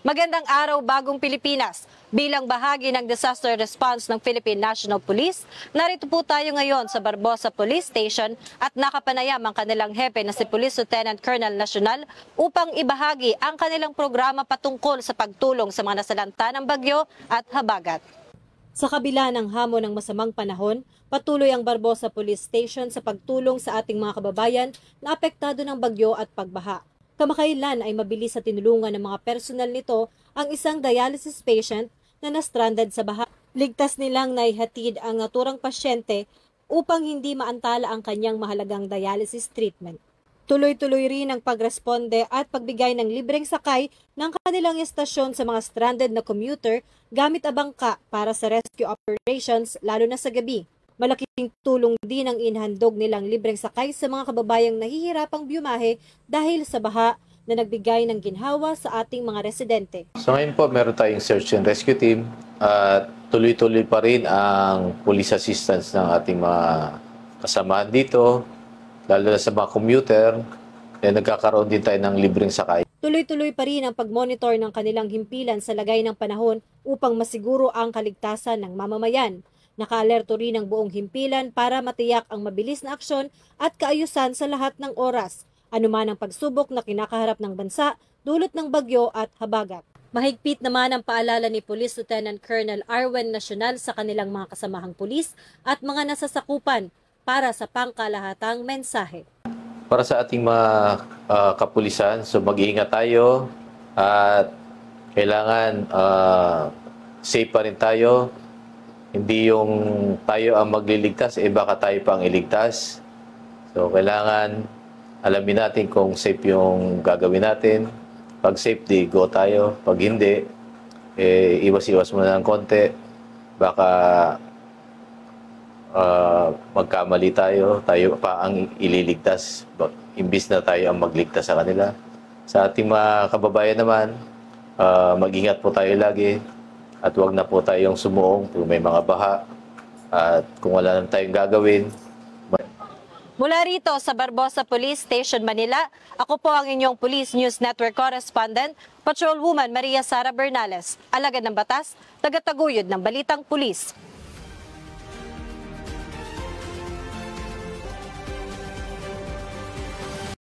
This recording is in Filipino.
Magandang araw, Bagong Pilipinas. Bilang bahagi ng disaster response ng Philippine National Police, narito po tayo ngayon sa Barbosa Police Station at nakapanayam ang kanilang hepe na si Police Lieutenant Colonel Nacional upang ibahagi ang kanilang programa patungkol sa pagtulong sa mga nasalanta ng bagyo at habagat. Sa kabila ng hamon ng masamang panahon, patuloy ang Barbosa Police Station sa pagtulong sa ating mga kababayan na apektado ng bagyo at pagbaha. Kamakailan ay mabilis sa tinulungan ng mga personal nito ang isang dialysis patient na na-stranded sa baha. Ligtas nilang naihatid ang naturang pasyente upang hindi maantala ang kanyang mahalagang dialysis treatment. Tuloy-tuloy rin ang pagresponde at pagbigay ng libreng sakay ng kanilang estasyon sa mga stranded na commuter gamit ang bangka para sa rescue operations lalo na sa gabi. Malaking tulong din ang inhandog nilang libreng sakay sa mga kababayang nahihirapang byumahe dahil sa baha na nagbigay ng ginhawa sa ating mga residente. So ngayon po meron tayong search and rescue team at tuloy-tuloy pa rin ang police assistance ng ating mga kasamahan dito, lalo na sa mga commuter, nagkakaroon din tayo ng libreng sakay. Tuloy-tuloy pa rin ang pag-monitor ng kanilang himpilan sa lagay ng panahon upang masiguro ang kaligtasan ng mamamayan. Naka-alerto rin ang buong himpilan para matiyak ang mabilis na aksyon at kaayusan sa lahat ng oras, anuman ang pagsubok na kinakaharap ng bansa dulot ng bagyo at habagat. Mahigpit naman ang paalala ni Police Lieutenant Colonel Arwen Nacional sa kanilang mga kasamahang pulis at mga nasasakupan para sa pangkalahatang mensahe. Para sa ating mga kapulisan, so mag-iingat tayo at kailangan safe pa rin tayo. Hindi yung tayo ang magliligtas, baka tayo pang iligtas. So, kailangan alamin natin kung safe yung gagawin natin. Pag safe, di go tayo. Pag hindi, iwas-iwas muna ng konti. Baka magkamali tayo. Tayo pa ang ililigtas. Imbis na tayo ang magligtas sa kanila. Sa ating mga kababayan naman, mag-ingat po tayo lagi. At huwag na po tayong sumuong kung may mga baha at kung wala na tayong gagawin. Mula rito sa Barbosa Police Station, Manila, ako po ang inyong Police News Network Correspondent, Patrolwoman Maria Sara Bernales, alagad ng batas, tagataguyod ng Balitang Pulis.